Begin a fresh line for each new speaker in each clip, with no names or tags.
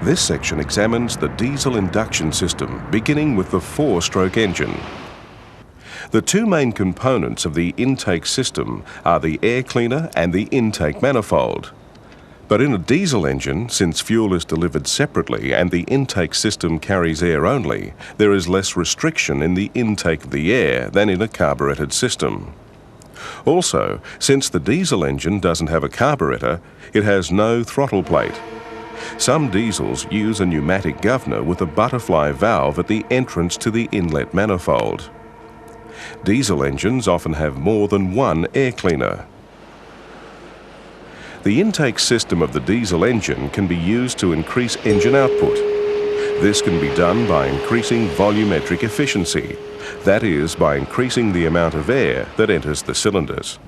This section examines the diesel induction system, beginning with the four-stroke engine. The two main components of the intake system are the air cleaner and the intake manifold. But in a diesel engine, since fuel is delivered separately and the intake system carries air only, there is less restriction in the intake of the air than in a carbureted system. Also, since the diesel engine doesn't have a carburetor, it has no throttle plate. Some diesels use a pneumatic governor with a butterfly valve at the entrance to the inlet manifold. Diesel engines often have more than one air cleaner. The intake system of the diesel engine can be used to increase engine output. This can be done by increasing volumetric efficiency, that is, by increasing the amount of air that enters the cylinders.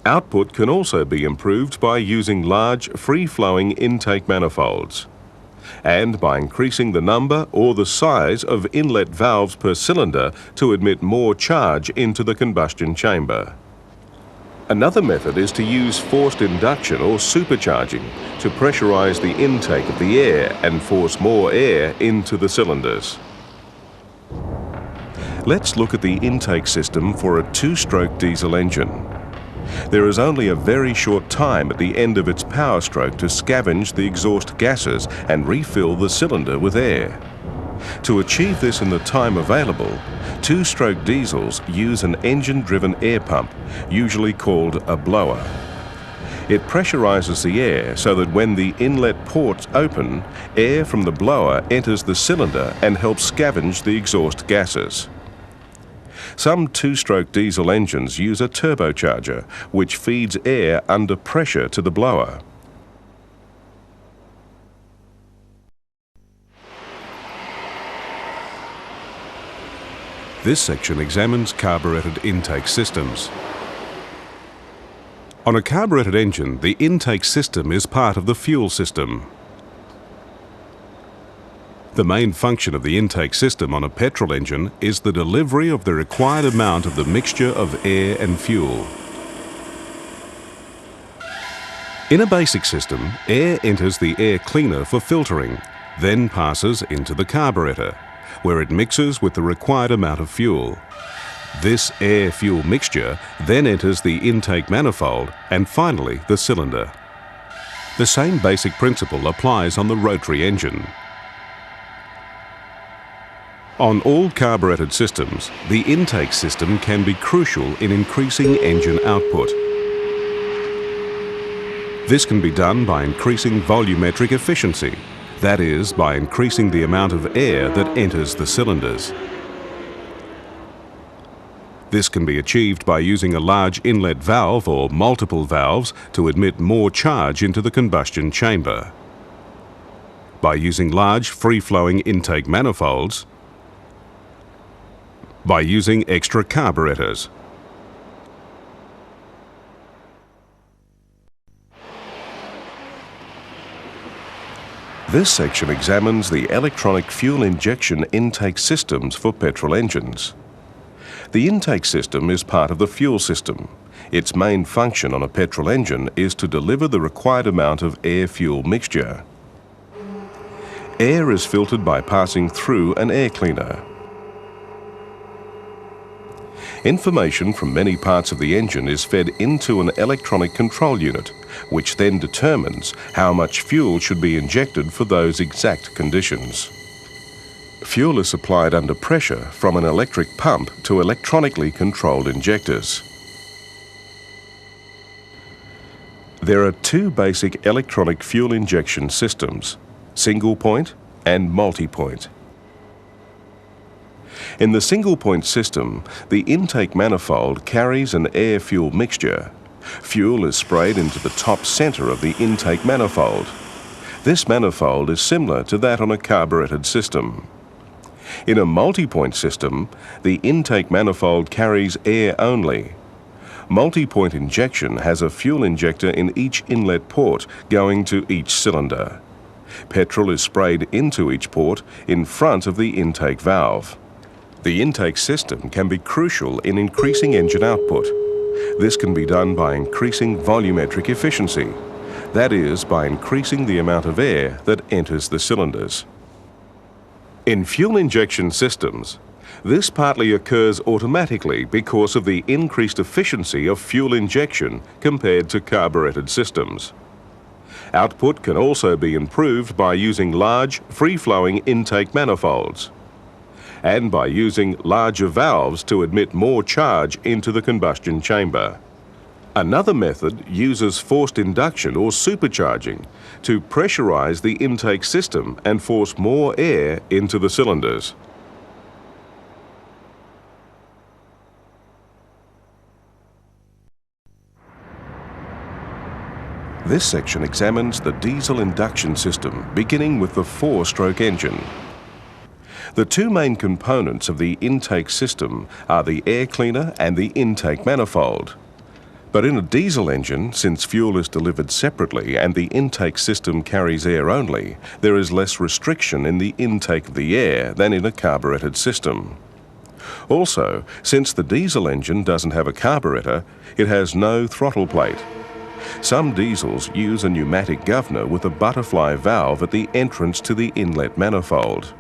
Output can also be improved by using large, free-flowing intake manifolds, and by increasing the number or the size of inlet valves per cylinder to admit more charge into the combustion chamber. Another method is to use forced induction or supercharging to pressurize the intake of the air and force more air into the cylinders. Let's look at the intake system for a two-stroke diesel engine. There is only a very short time at the end of its power stroke to scavenge the exhaust gases and refill the cylinder with air. To achieve this in the time available, two-stroke diesels use an engine-driven air pump, usually called a blower. It pressurizes the air so that when the inlet ports open, air from the blower enters the cylinder and helps scavenge the exhaust gases. Some two-stroke diesel engines use a turbocharger, which feeds air under pressure to the blower. This section examines carbureted intake systems. On a carbureted engine, the intake system is part of the fuel system. The main function of the intake system on a petrol engine is the delivery of the required amount of the mixture of air and fuel. In a basic system, air enters the air cleaner for filtering, then passes into the carburetor, where it mixes with the required amount of fuel. This air-fuel mixture then enters the intake manifold and finally the cylinder. The same basic principle applies on the rotary engine. On all carbureted systems, the intake system can be crucial in increasing engine output. This can be done by increasing volumetric efficiency, that is, by increasing the amount of air that enters the cylinders. This can be achieved by using a large inlet valve or multiple valves to admit more charge into the combustion chamber. By using large free-flowing intake manifolds. By using extra carburetors. This section examines the electronic fuel injection intake systems for petrol engines. The intake system is part of the fuel system. Its main function on a petrol engine is to deliver the required amount of air-fuel mixture. Air is filtered by passing through an air cleaner. Information from many parts of the engine is fed into an electronic control unit, which then determines how much fuel should be injected for those exact conditions. Fuel is supplied under pressure from an electric pump to electronically controlled injectors. There are two basic electronic fuel injection systems, single-point and multi-point. In the single-point system, the intake manifold carries an air-fuel mixture. Fuel is sprayed into the top center of the intake manifold. This manifold is similar to that on a carbureted system. In a multi-point system, the intake manifold carries air only. Multi-point injection has a fuel injector in each inlet port going to each cylinder. Petrol is sprayed into each port in front of the intake valve. The intake system can be crucial in increasing engine output. This can be done by increasing volumetric efficiency, That is, by increasing the amount of air that enters the cylinders. In fuel injection systems, this partly occurs automatically because of the increased efficiency of fuel injection compared to carbureted systems. Output can also be improved by using large, free-flowing intake manifolds, and by using larger valves to admit more charge into the combustion chamber. Another method uses forced induction or supercharging to pressurize the intake system and force more air into the cylinders. This section examines the diesel induction system, beginning with the four-stroke engine. The two main components of the intake system are the air cleaner and the intake manifold. But in a diesel engine, since fuel is delivered separately and the intake system carries air only, there is less restriction in the intake of the air than in a carbureted system. Also, since the diesel engine doesn't have a carburetor, it has no throttle plate. Some diesels use a pneumatic governor with a butterfly valve at the entrance to the inlet manifold.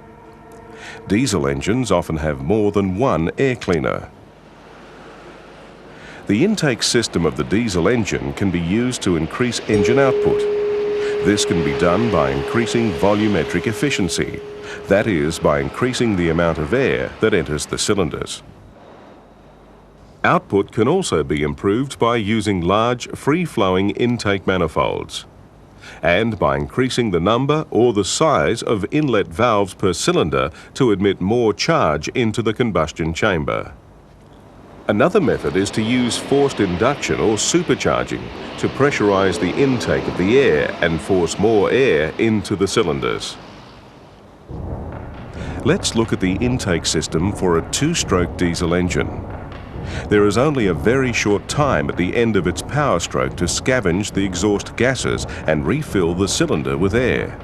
Diesel engines often have more than one air cleaner. The intake system of the diesel engine can be used to increase engine output. This can be done by increasing volumetric efficiency, that is, by increasing the amount of air that enters the cylinders. Output can also be improved by using large, free-flowing intake manifolds, and by increasing the number or the size of inlet valves per cylinder to admit more charge into the combustion chamber. Another method is to use forced induction or supercharging to pressurize the intake of the air and force more air into the cylinders. Let's look at the intake system for a two-stroke diesel engine. There is only a very short time at the end of its power stroke to scavenge the exhaust gases and refill the cylinder with air.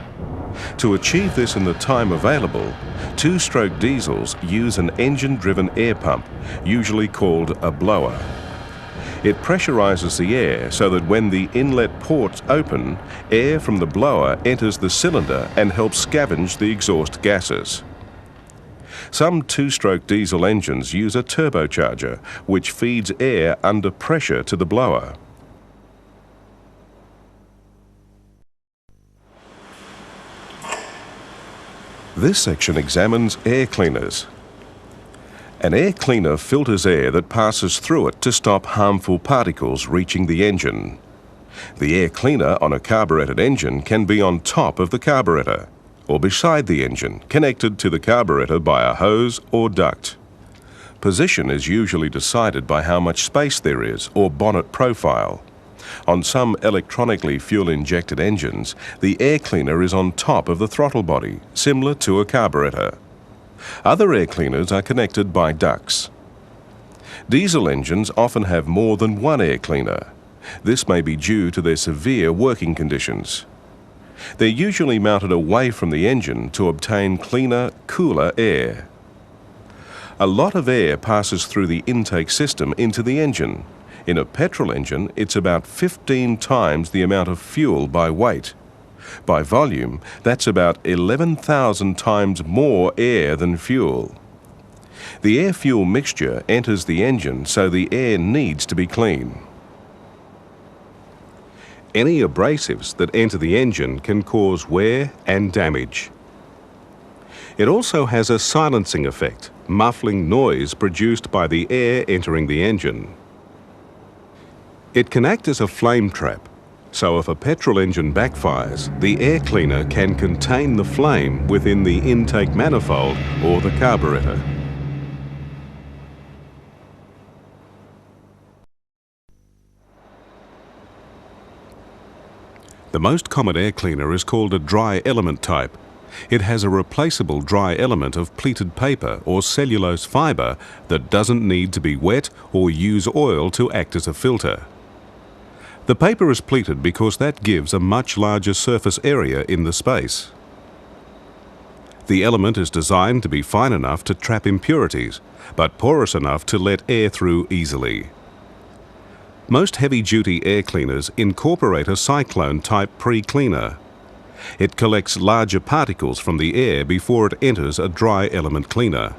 To achieve this in the time available, two-stroke diesels use an engine-driven air pump, usually called a blower. It pressurizes the air so that when the inlet ports open, air from the blower enters the cylinder and helps scavenge the exhaust gases. Some two-stroke diesel engines use a turbocharger, which feeds air under pressure to the blower. This section examines air cleaners. An air cleaner filters air that passes through it to stop harmful particles reaching the engine. The air cleaner on a carbureted engine can be on top of the carburetor, or beside the engine, connected to the carburetor by a hose or duct. Position is usually decided by how much space there is, or bonnet profile. On some electronically fuel-injected engines, the air cleaner is on top of the throttle body, similar to a carburetor. Other air cleaners are connected by ducts. Diesel engines often have more than one air cleaner. This may be due to their severe working conditions. They're usually mounted away from the engine to obtain cleaner, cooler air. A lot of air passes through the intake system into the engine. In a petrol engine, it's about 15 times the amount of fuel by weight. By volume, that's about 11,000 times more air than fuel. The air-fuel mixture enters the engine, so the air needs to be clean. Any abrasives that enter the engine can cause wear and damage. It also has a silencing effect, muffling noise produced by the air entering the engine. It can act as a flame trap, so if a petrol engine backfires, the air cleaner can contain the flame within the intake manifold or the carburetor. The most common air cleaner is called a dry element type. It has a replaceable dry element of pleated paper or cellulose fibre that doesn't need to be wet or use oil to act as a filter. The paper is pleated because that gives a much larger surface area in the space. The element is designed to be fine enough to trap impurities, but porous enough to let air through easily. Most heavy-duty air cleaners incorporate a cyclone-type pre-cleaner. It collects larger particles from the air before it enters a dry element cleaner.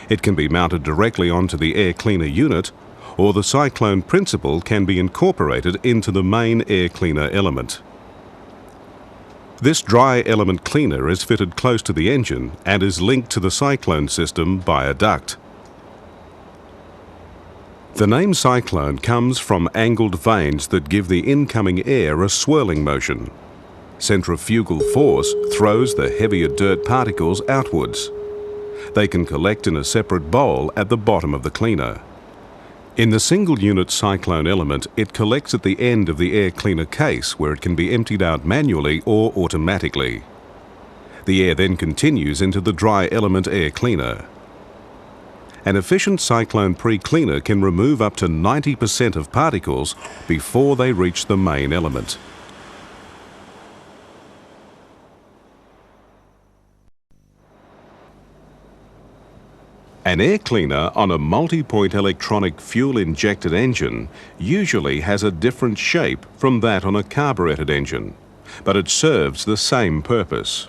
It can be mounted directly onto the air cleaner unit, or the cyclone principle can be incorporated into the main air cleaner element. This dry element cleaner is fitted close to the engine and is linked to the cyclone system by a duct. The name cyclone comes from angled vanes that give the incoming air a swirling motion. Centrifugal force throws the heavier dirt particles outwards. They can collect in a separate bowl at the bottom of the cleaner. In the single unit cyclone element, it collects at the end of the air cleaner case where it can be emptied out manually or automatically. The air then continues into the dry element air cleaner. An efficient cyclone pre-cleaner can remove up to 90% of particles before they reach the main element. An air cleaner on a multi-point electronic fuel-injected engine usually has a different shape from that on a carbureted engine, but it serves the same purpose.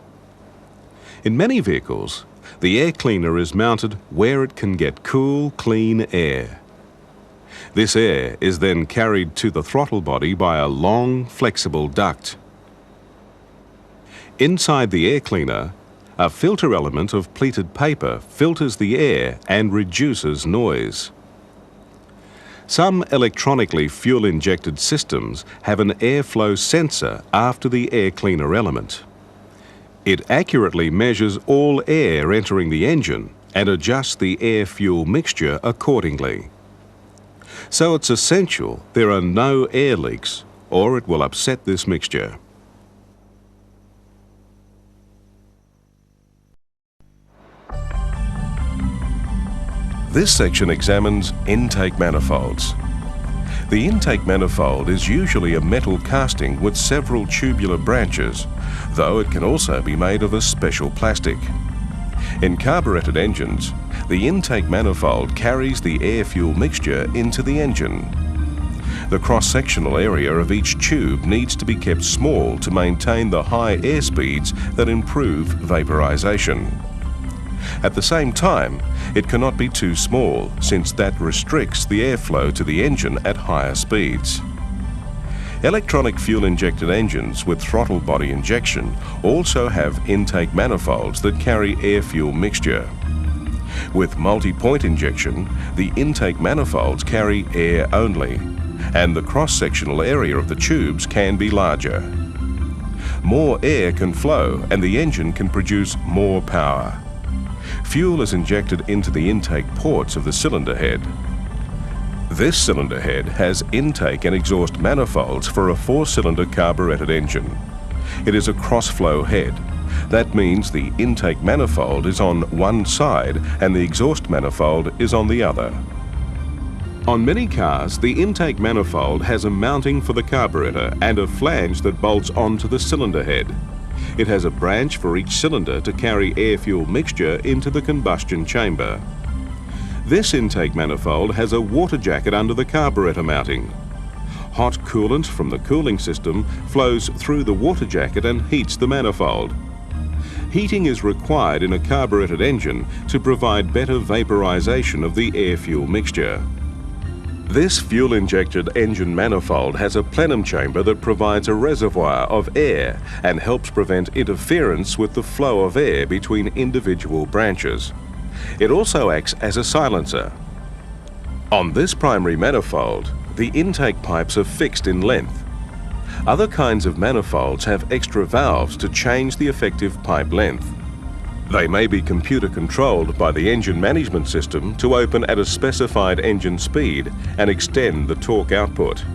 In many vehicles, the air cleaner is mounted where it can get cool, clean air. This air is then carried to the throttle body by a long, flexible duct. Inside the air cleaner, a filter element of pleated paper filters the air and reduces noise. Some electronically fuel-injected systems have an airflow sensor after the air cleaner element. It accurately measures all air entering the engine and adjusts the air-fuel mixture accordingly. So it's essential there are no air leaks, or it will upset this mixture. This section examines intake manifolds. The intake manifold is usually a metal casting with several tubular branches, though it can also be made of a special plastic. In carbureted engines, the intake manifold carries the air-fuel mixture into the engine. The cross-sectional area of each tube needs to be kept small to maintain the high air speeds that improve vaporization. At the same time, it cannot be too small, since that restricts the airflow to the engine at higher speeds. Electronic fuel-injected engines with throttle body injection also have intake manifolds that carry air-fuel mixture. With multi-point injection, the intake manifolds carry air only, and the cross-sectional area of the tubes can be larger. More air can flow and the engine can produce more power. Fuel is injected into the intake ports of the cylinder head. This cylinder head has intake and exhaust manifolds for a 4-cylinder carbureted engine. It is a cross-flow head. That means the intake manifold is on one side and the exhaust manifold is on the other. On many cars, the intake manifold has a mounting for the carburetor and a flange that bolts onto the cylinder head. It has a branch for each cylinder to carry air-fuel mixture into the combustion chamber. This intake manifold has a water jacket under the carburetor mounting. Hot coolant from the cooling system flows through the water jacket and heats the manifold. Heating is required in a carbureted engine to provide better vaporization of the air-fuel mixture. This fuel-injected engine manifold has a plenum chamber that provides a reservoir of air and helps prevent interference with the flow of air between individual branches. It also acts as a silencer. On this primary manifold, the intake pipes are fixed in length. Other kinds of manifolds have extra valves to change the effective pipe length. They may be computer controlled by the engine management system to open at a specified engine speed and extend the torque output.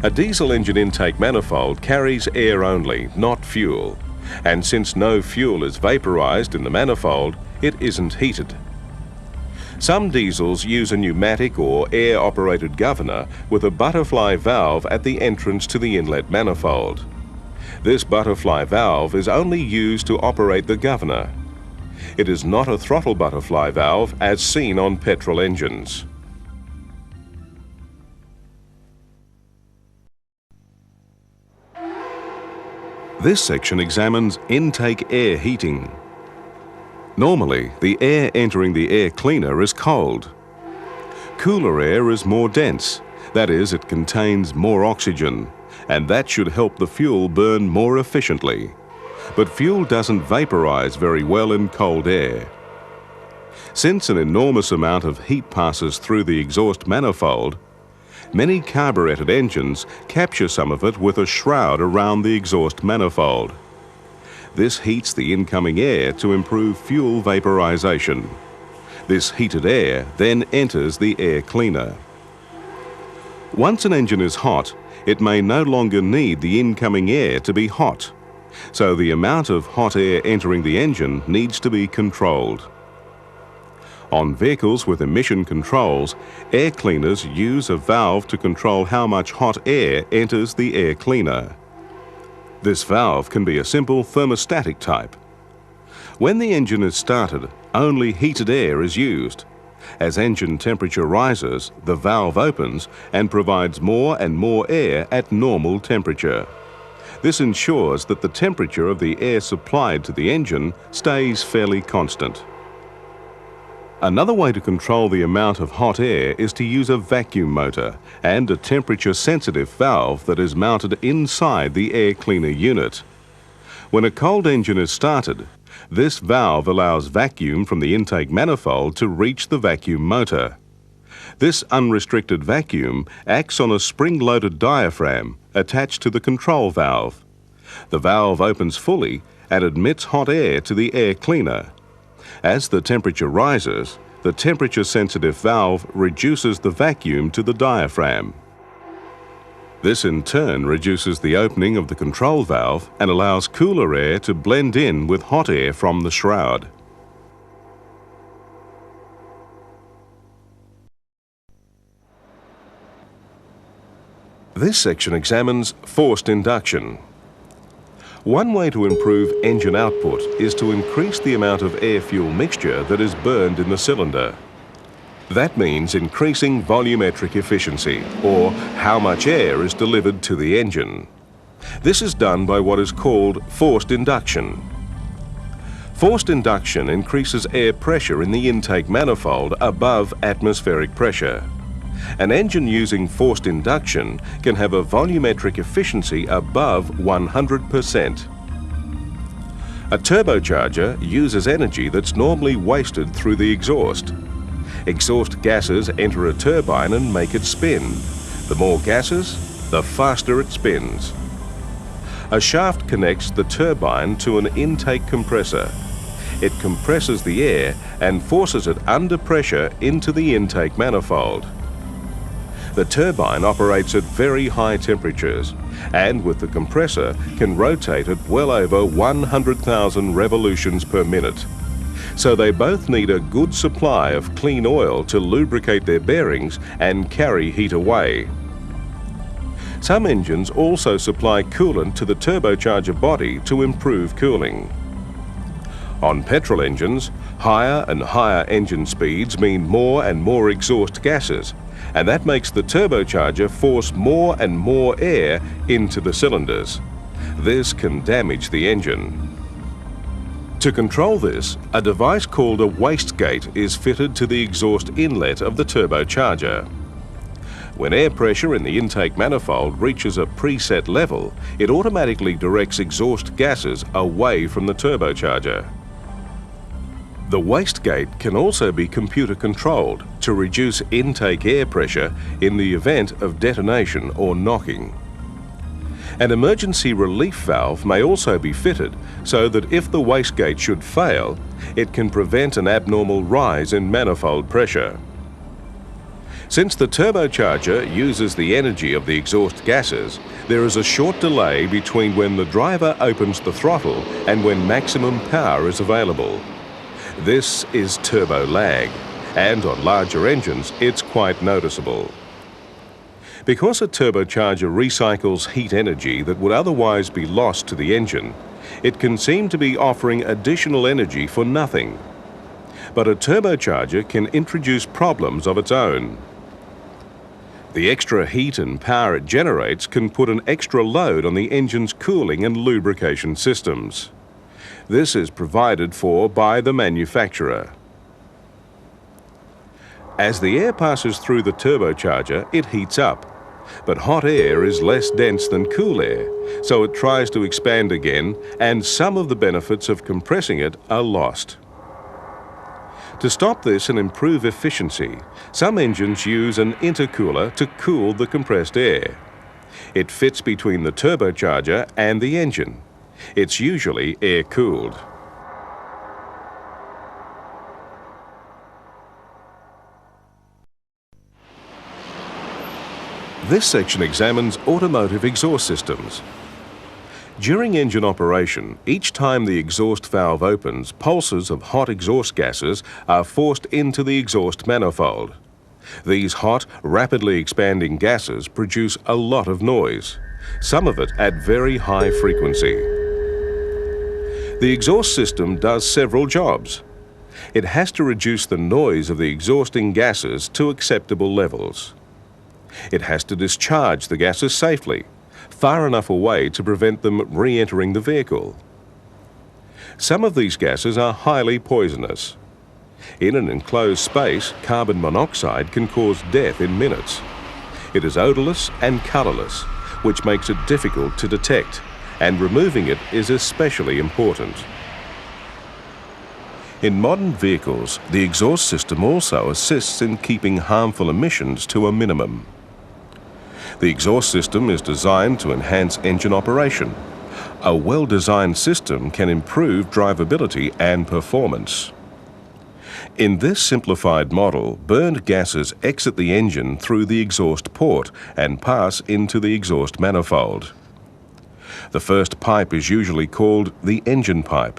A diesel engine intake manifold carries air only, not fuel, and since no fuel is vaporized in the manifold, it isn't heated. Some diesels use a pneumatic or air-operated governor with a butterfly valve at the entrance to the inlet manifold. This butterfly valve is only used to operate the governor. It is not a throttle butterfly valve as seen on petrol engines. This section examines intake air heating. Normally, the air entering the air cleaner is cold. Cooler air is more dense, that is, it contains more oxygen, and that should help the fuel burn more efficiently. But fuel doesn't vaporize very well in cold air. Since an enormous amount of heat passes through the exhaust manifold, many carbureted engines capture some of it with a shroud around the exhaust manifold. This heats the incoming air to improve fuel vaporization. This heated air then enters the air cleaner. Once an engine is hot, it may no longer need the incoming air to be hot, so the amount of hot air entering the engine needs to be controlled. On vehicles with emission controls, air cleaners use a valve to control how much hot air enters the air cleaner. This valve can be a simple thermostatic type. When the engine is started, only heated air is used. As engine temperature rises, the valve opens and provides more and more air at normal temperature. This ensures that the temperature of the air supplied to the engine stays fairly constant. Another way to control the amount of hot air is to use a vacuum motor and a temperature-sensitive valve that is mounted inside the air cleaner unit. When a cold engine is started, this valve allows vacuum from the intake manifold to reach the vacuum motor. This unrestricted vacuum acts on a spring-loaded diaphragm attached to the control valve. The valve opens fully and admits hot air to the air cleaner. As the temperature rises, the temperature-sensitive valve reduces the vacuum to the diaphragm. This in turn reduces the opening of the control valve and allows cooler air to blend in with hot air from the shroud. This section examines forced induction. One way to improve engine output is to increase the amount of air-fuel mixture that is burned in the cylinder. That means increasing volumetric efficiency, or how much air is delivered to the engine. This is done by what is called forced induction. Forced induction increases air pressure in the intake manifold above atmospheric pressure. An engine using forced induction can have a volumetric efficiency above 100%. A turbocharger uses energy that's normally wasted through the exhaust. Exhaust gases enter a turbine and make it spin. The more gases, the faster it spins. A shaft connects the turbine to an intake compressor. It compresses the air and forces it under pressure into the intake manifold. The turbine operates at very high temperatures and with the compressor can rotate at well over 100,000 revolutions per minute. So they both need a good supply of clean oil to lubricate their bearings and carry heat away. Some engines also supply coolant to the turbocharger body to improve cooling. On petrol engines, higher and higher engine speeds mean more and more exhaust gases, and that makes the turbocharger force more and more air into the cylinders. This can damage the engine. To control this, a device called a wastegate is fitted to the exhaust inlet of the turbocharger. When air pressure in the intake manifold reaches a preset level, it automatically directs exhaust gases away from the turbocharger. The wastegate can also be computer controlled to reduce intake air pressure in the event of detonation or knocking. An emergency relief valve may also be fitted so that if the wastegate should fail, it can prevent an abnormal rise in manifold pressure. Since the turbocharger uses the energy of the exhaust gases, there is a short delay between when the driver opens the throttle and when maximum power is available. This is turbo lag, and on larger engines it's quite noticeable. Because a turbocharger recycles heat energy that would otherwise be lost to the engine, it can seem to be offering additional energy for nothing. But a turbocharger can introduce problems of its own. The extra heat and power it generates can put an extra load on the engine's cooling and lubrication systems. This is provided for by the manufacturer. As the air passes through the turbocharger, it heats up. But hot air is less dense than cool air, so it tries to expand again, and some of the benefits of compressing it are lost. To stop this and improve efficiency, some engines use an intercooler to cool the compressed air. It fits between the turbocharger and the engine. It's usually air-cooled. This section examines automotive exhaust systems. During engine operation, each time the exhaust valve opens, pulses of hot exhaust gases are forced into the exhaust manifold. These hot, rapidly expanding gases produce a lot of noise, some of it at very high frequency. The exhaust system does several jobs. It has to reduce the noise of the exhausting gases to acceptable levels. It has to discharge the gases safely, far enough away to prevent them re-entering the vehicle. Some of these gases are highly poisonous. In an enclosed space, carbon monoxide can cause death in minutes. It is odorless and colourless, which makes it difficult to detect, and removing it is especially important. In modern vehicles, the exhaust system also assists in keeping harmful emissions to a minimum. The exhaust system is designed to enhance engine operation. A well-designed system can improve drivability and performance. In this simplified model, burned gases exit the engine through the exhaust port and pass into the exhaust manifold. The first pipe is usually called the engine pipe.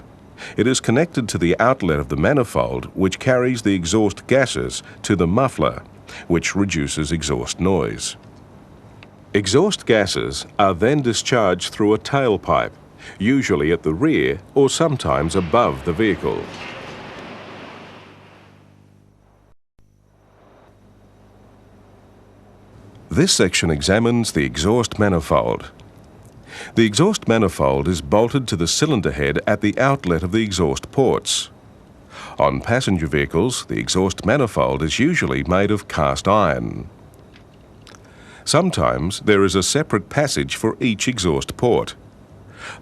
It is connected to the outlet of the manifold, which carries the exhaust gases to the muffler, which reduces exhaust noise. Exhaust gases are then discharged through a tailpipe, usually at the rear or sometimes above the vehicle. This section examines the exhaust manifold. The exhaust manifold is bolted to the cylinder head at the outlet of the exhaust ports. On passenger vehicles, the exhaust manifold is usually made of cast iron. Sometimes there is a separate passage for each exhaust port.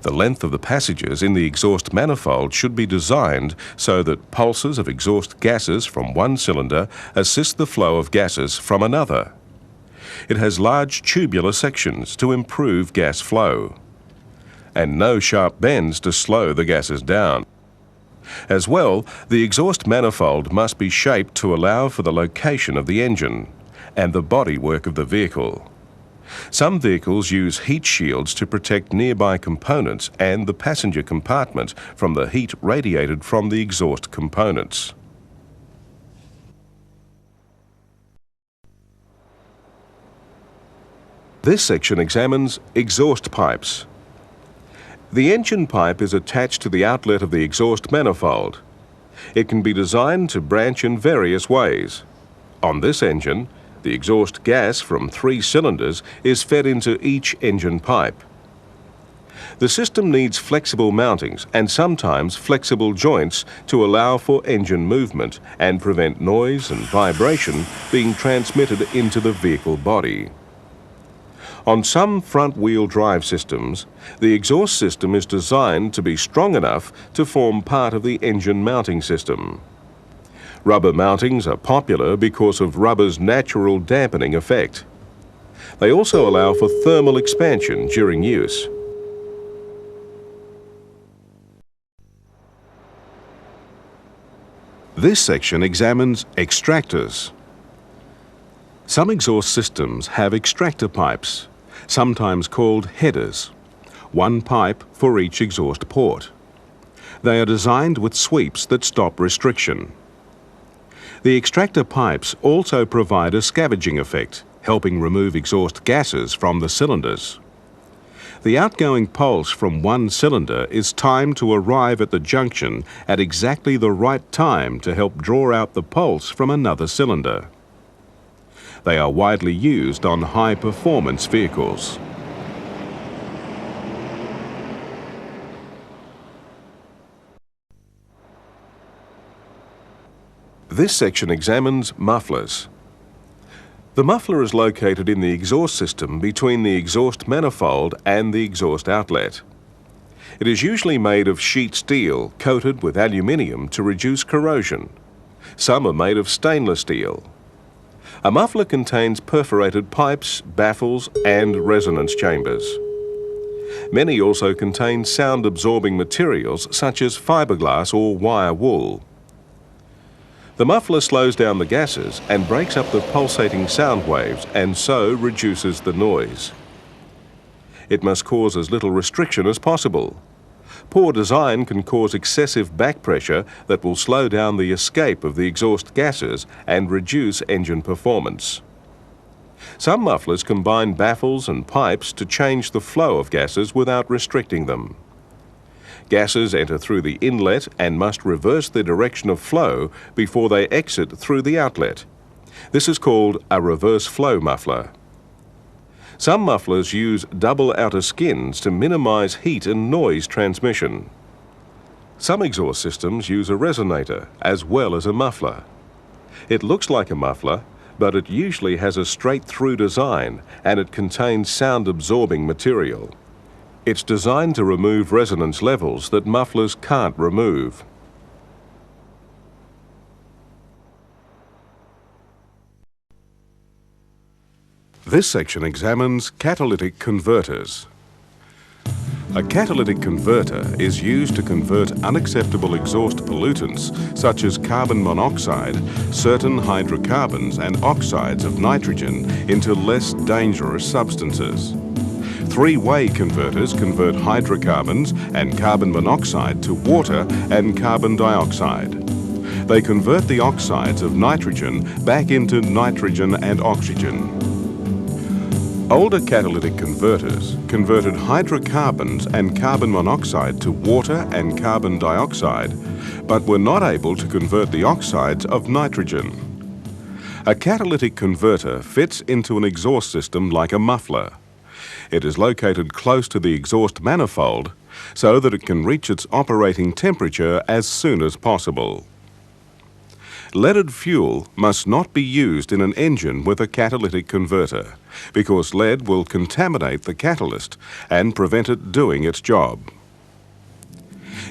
The length of the passages in the exhaust manifold should be designed so that pulses of exhaust gases from one cylinder assist the flow of gases from another. It has large tubular sections to improve gas flow, and no sharp bends to slow the gases down. As well, the exhaust manifold must be shaped to allow for the location of the engine and the bodywork of the vehicle. Some vehicles use heat shields to protect nearby components and the passenger compartment from the heat radiated from the exhaust components. This section examines exhaust pipes. The engine pipe is attached to the outlet of the exhaust manifold. It can be designed to branch in various ways. On this engine, the exhaust gas from 3 cylinders is fed into each engine pipe. The system needs flexible mountings and sometimes flexible joints to allow for engine movement and prevent noise and vibration being transmitted into the vehicle body. On some front-wheel drive systems, the exhaust system is designed to be strong enough to form part of the engine mounting system. Rubber mountings are popular because of rubber's natural dampening effect. They also allow for thermal expansion during use. This section examines extractors. Some exhaust systems have extractor pipes, sometimes called headers, one pipe for each exhaust port. They are designed with sweeps that stop restriction. The extractor pipes also provide a scavenging effect, helping remove exhaust gases from the cylinders. The outgoing pulse from one cylinder is timed to arrive at the junction at exactly the right time to help draw out the pulse from another cylinder. They are widely used on high-performance vehicles. This section examines mufflers. The muffler is located in the exhaust system between the exhaust manifold and the exhaust outlet. It is usually made of sheet steel coated with aluminium to reduce corrosion. Some are made of stainless steel. A muffler contains perforated pipes, baffles and resonance chambers. Many also contain sound-absorbing materials such as fiberglass or wire wool. The muffler slows down the gases and breaks up the pulsating sound waves and so reduces the noise. It must cause as little restriction as possible. Poor design can cause excessive back pressure that will slow down the escape of the exhaust gases and reduce engine performance. Some mufflers combine baffles and pipes to change the flow of gases without restricting them. Gases enter through the inlet and must reverse their direction of flow before they exit through the outlet. This is called a reverse flow muffler. Some mufflers use double outer skins to minimize heat and noise transmission. Some exhaust systems use a resonator as well as a muffler. It looks like a muffler, but it usually has a straight-through design and it contains sound-absorbing material. It's designed to remove resonance levels that mufflers can't remove. This section examines catalytic converters. A catalytic converter is used to convert unacceptable exhaust pollutants such as carbon monoxide, certain hydrocarbons and oxides of nitrogen into less dangerous substances. Three-way converters convert hydrocarbons and carbon monoxide to water and carbon dioxide. They convert the oxides of nitrogen back into nitrogen and oxygen. Older catalytic converters converted hydrocarbons and carbon monoxide to water and carbon dioxide, but were not able to convert the oxides of nitrogen. A catalytic converter fits into an exhaust system like a muffler. It is located close to the exhaust manifold so that it can reach its operating temperature as soon as possible. Leaded fuel must not be used in an engine with a catalytic converter because lead will contaminate the catalyst and prevent it doing its job.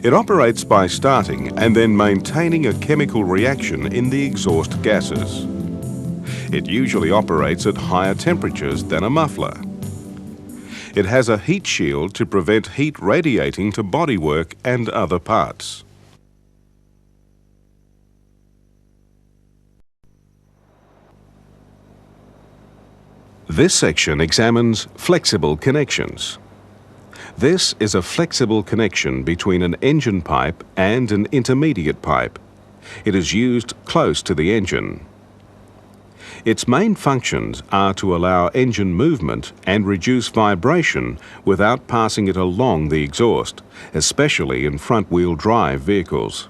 It operates by starting and then maintaining a chemical reaction in the exhaust gases. It usually operates at higher temperatures than a muffler. It has a heat shield to prevent heat radiating to bodywork and other parts. This section examines flexible connections. This is a flexible connection between an engine pipe and an intermediate pipe. It is used close to the engine. Its main functions are to allow engine movement and reduce vibration without passing it along the exhaust, especially in front-wheel drive vehicles.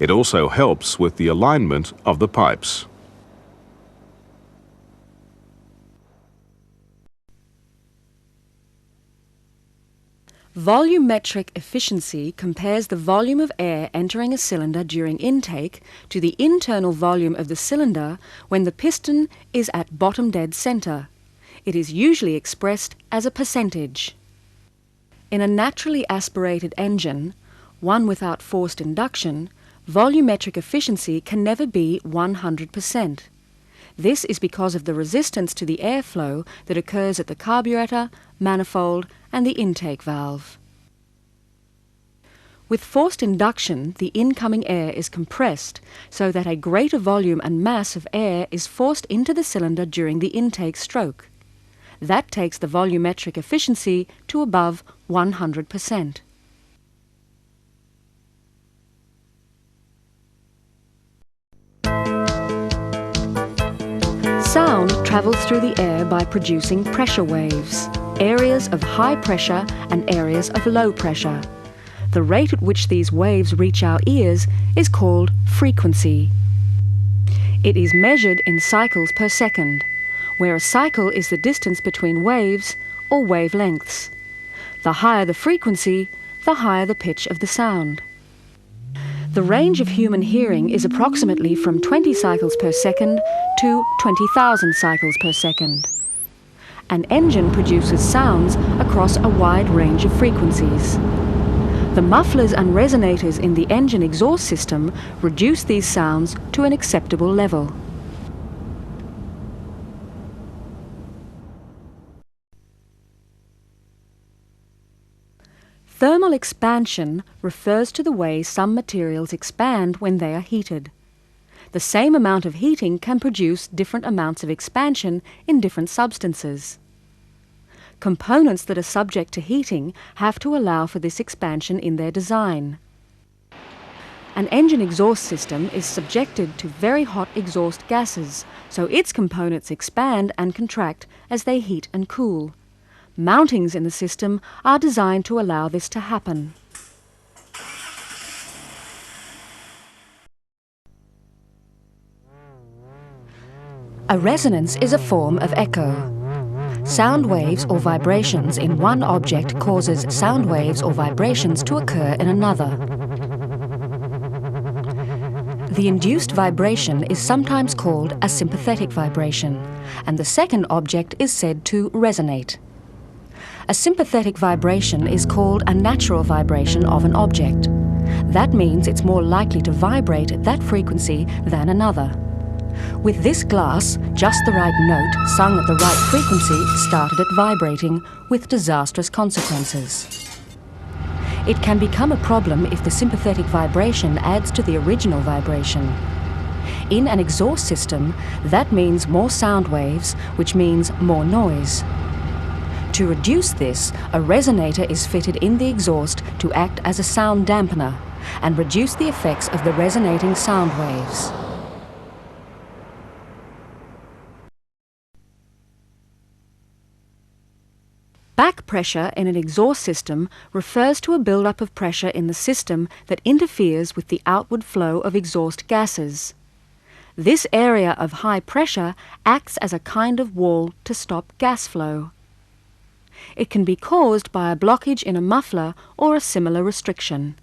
It also helps with the alignment of the pipes.
Volumetric efficiency compares the volume of air entering a cylinder during intake to the internal volume of the cylinder when the piston is at bottom dead center. It is usually expressed as a percentage. In a naturally aspirated engine, one without forced induction, volumetric efficiency can never be 100%. This is because of the resistance to the airflow that occurs at the carburetor, manifold, and the intake valve. With forced induction, the incoming air is compressed so that a greater volume and mass of air is forced into the cylinder during the intake stroke. That takes the volumetric efficiency to above 100%. Sound travels through the air by producing pressure waves, areas of high pressure and areas of low pressure. The rate at which these waves reach our ears is called frequency. It is measured in cycles per second, where a cycle is the distance between waves or wavelengths. The higher the frequency, the higher the pitch of the sound. The range of human hearing is approximately from 20 cycles per second to 20,000 cycles per second. An engine produces sounds across a wide range of frequencies. The mufflers and resonators in the engine exhaust system reduce these sounds to an acceptable level. Thermal expansion refers to the way some materials expand when they are heated. The same amount of heating can produce different amounts of expansion in different substances. Components that are subject to heating have to allow for this expansion in their design. An engine exhaust system is subjected to very hot exhaust gases, so its components expand and contract as they heat and cool. Mountings in the system are designed to allow this to happen. A resonance is a form of echo. Sound waves or vibrations in one object causes sound waves or vibrations to occur in another. The induced vibration is sometimes called a sympathetic vibration, and the second object is said to resonate. A sympathetic vibration is called a natural vibration of an object. That means it's more likely to vibrate at that frequency than another. With this glass, just the right note sung at the right frequency started it vibrating with disastrous consequences. It can become a problem if the sympathetic vibration adds to the original vibration. In an exhaust system, that means more sound waves, which means more noise. To reduce this, a resonator is fitted in the exhaust to act as a sound dampener and reduce the effects of the resonating sound waves. Back pressure in an exhaust system refers to a buildup of pressure in the system that interferes with the outward flow of exhaust gases. This area of high pressure acts as a kind of wall to stop gas flow. It can be caused by a blockage in a muffler or a similar restriction.